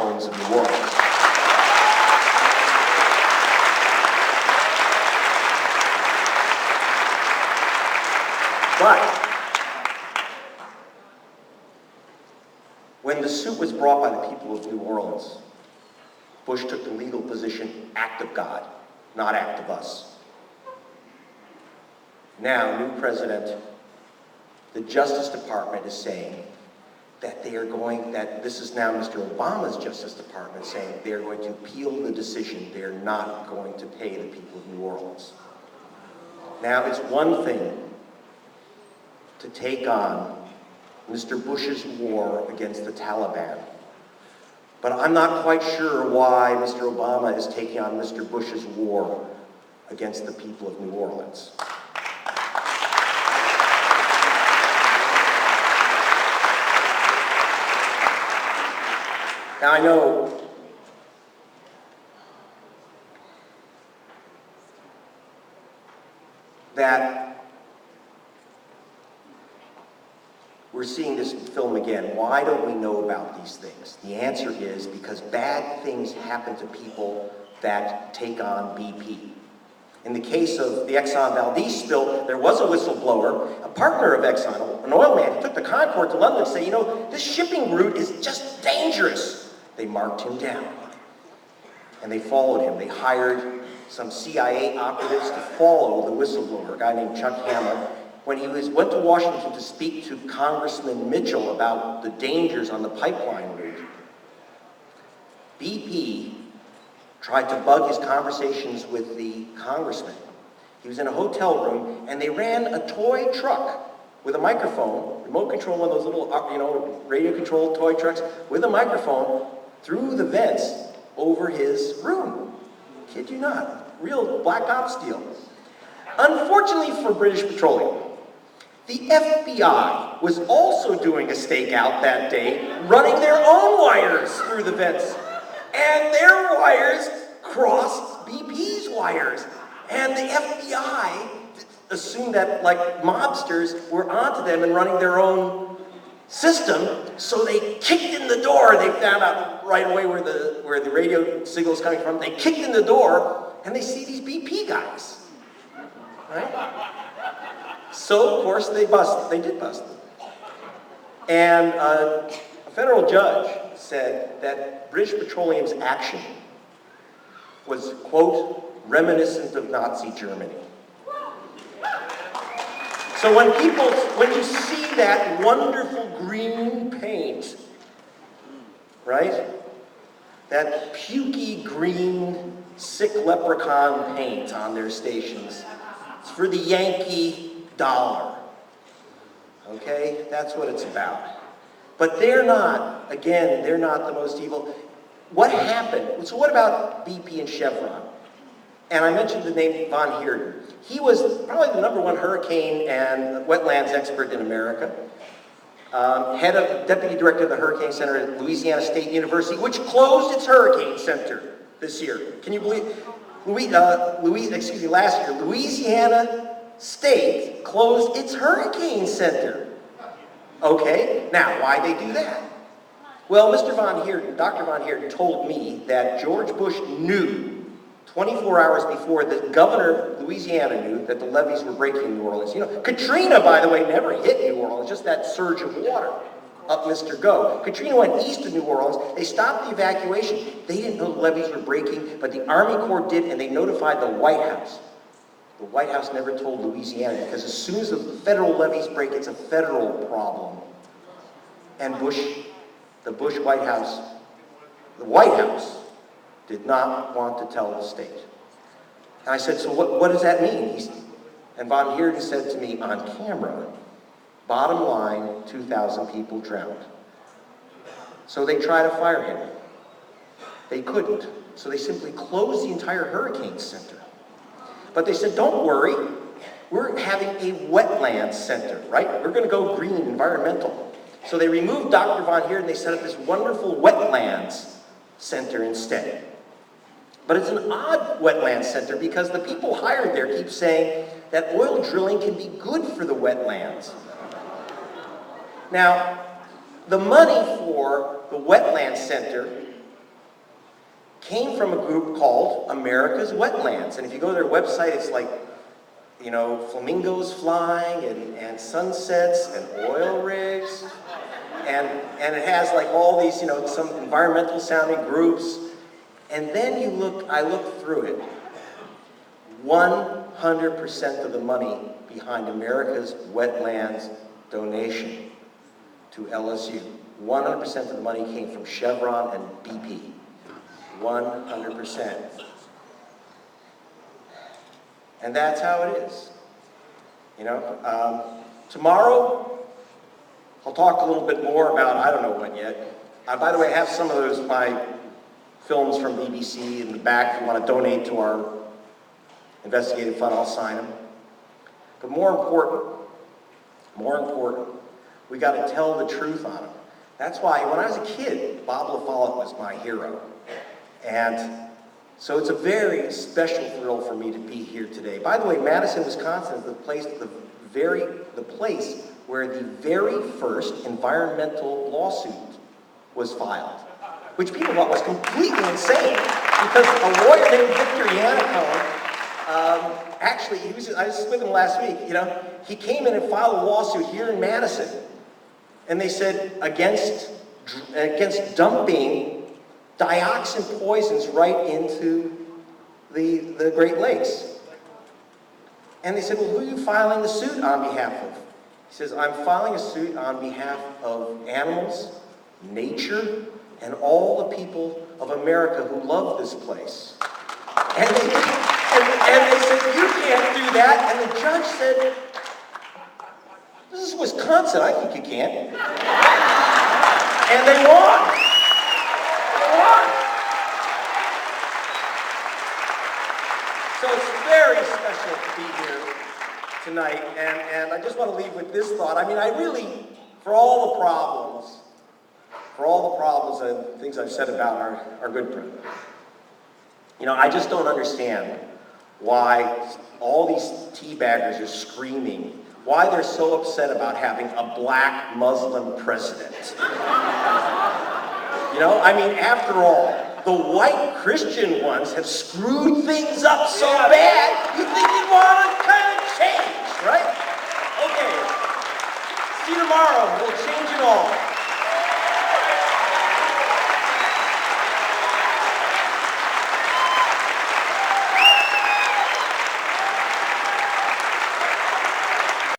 homes of New Orleans. But when the suit was brought by the people of New Orleans, Bush took the legal position, act of God, not act of us. Now, new president, the Justice Department is saying that this is now Mr. Obama's Justice Department saying they're going to appeal the decision. They're not going to pay the people of New Orleans. Now, it's one thing to take on Mr. Bush's war against the Taliban. But I'm not quite sure why Mr. Obama is taking on Mr. Bush's war against the people of New Orleans. Now I know that we're seeing this film again. Why don't we know about these things? The answer is because bad things happen to people that take on BP. In the case of the Exxon Valdez spill, there was a whistleblower, a partner of Exxon, an oil man. He took the Concorde to London to say, you know, this shipping route is just dangerous. They marked him down. And they followed him. They hired some CIA operatives to follow the whistleblower, a guy named Chuck Hammer. When he went to Washington to speak to Congressman Mitchell about the dangers on the pipeline route, BP tried to bug his conversations with the congressman. He was in a hotel room, and they ran a toy truck with a microphone, remote control, one of those little, radio-controlled toy trucks, with a microphone through the vents over his room. Kid you not. Real black ops deal. Unfortunately for British Petroleum, the FBI was also doing a stakeout that day, running their own wires through the vents. And their wires crossed BP's wires. And the FBI assumed that, like, mobsters were onto them and running their own system, so they kicked in the door. They found out right away where the radio signal is coming from. They kicked in the door, and they see these BP guys. Right? So, of course, they did bust them. And a federal judge said that British Petroleum's action was, quote, reminiscent of Nazi Germany. So when you see that wonderful green paint, right? That pukey green, sick leprechaun paint on their stations, it's for the Yankee dollar. Okay? That's what it's about. But they're not the most evil. What happened? So what about BP and Chevron? And I mentioned the name Von Heerden. He was probably the #1 hurricane and wetlands expert in America. Head of Deputy Director of the Hurricane Center at Louisiana State University, which closed its Hurricane Center this year. Can you believe? Last year, Louisiana State closed its Hurricane Center. Okay, now why'd they do that? Well, Dr. Von Heerden told me that George Bush knew 24 hours before the governor of Louisiana knew that the levees were breaking in New Orleans. You know, Katrina, by the way, never hit New Orleans, just that surge of water up Mr. Go. Katrina went east of New Orleans. They stopped the evacuation. They didn't know the levees were breaking, but the Army Corps did, and they notified the White House. The White House never told Louisiana, because as soon as the federal levees break, it's a federal problem. And the White House did not want to tell the state. And I said, so what does that mean? And Von Heerden said to me on camera, bottom line, 2,000 people drowned. So they tried to fire him. They couldn't. So they simply closed the entire Hurricane Center. But they said, don't worry, we're having a wetlands center, right? We're going to go green, environmental. So they removed Dr. Von Heerden, they set up this wonderful wetlands center instead. But it's an odd wetlands center because the people hired there keep saying that oil drilling can be good for the wetlands. Now, the money for the wetlands center came from a group called America's Wetlands. And if you go to their website, it's like, flamingos flying and sunsets and oil rigs. And it has like all these, some environmental sounding groups. And then I looked through it. 100% of the money behind America's Wetlands donation to LSU. 100% of the money came from Chevron and BP. 100%. And that's how it is. Tomorrow, I'll talk a little bit more about, I don't know when yet. By the way, I have some of my films from BBC in the back. If you want to donate to our investigative fund, I'll sign them. But more important, we got to tell the truth on them. That's why when I was a kid, Bob LaFollette was my hero. And so it's a very special thrill for me to be here today. By the way, Madison, Wisconsin is the place where the very first environmental lawsuit was filed, which people thought was completely insane because a lawyer named Victor Yannicone, actually, I was with him last week, he came in and filed a lawsuit here in Madison, and they said against dumping dioxin poisons right into the Great Lakes. And they said, well, who are you filing the suit on behalf of? He says, I'm filing a suit on behalf of animals, nature, and all the people of America who love this place. And they said, you can't do that. And the judge said, this is Wisconsin, I think you can. And they won. So it's very special to be here tonight, and I just want to leave with this thought. I mean, I really, for all the problems and things I've said about our good president, I just don't understand why all these teabaggers are screaming, why they're so upset about having a black Muslim president. After all, the white Christian ones have screwed things up so bad, you think you'd want to kind of change, right? Okay. See you tomorrow. We'll change it all.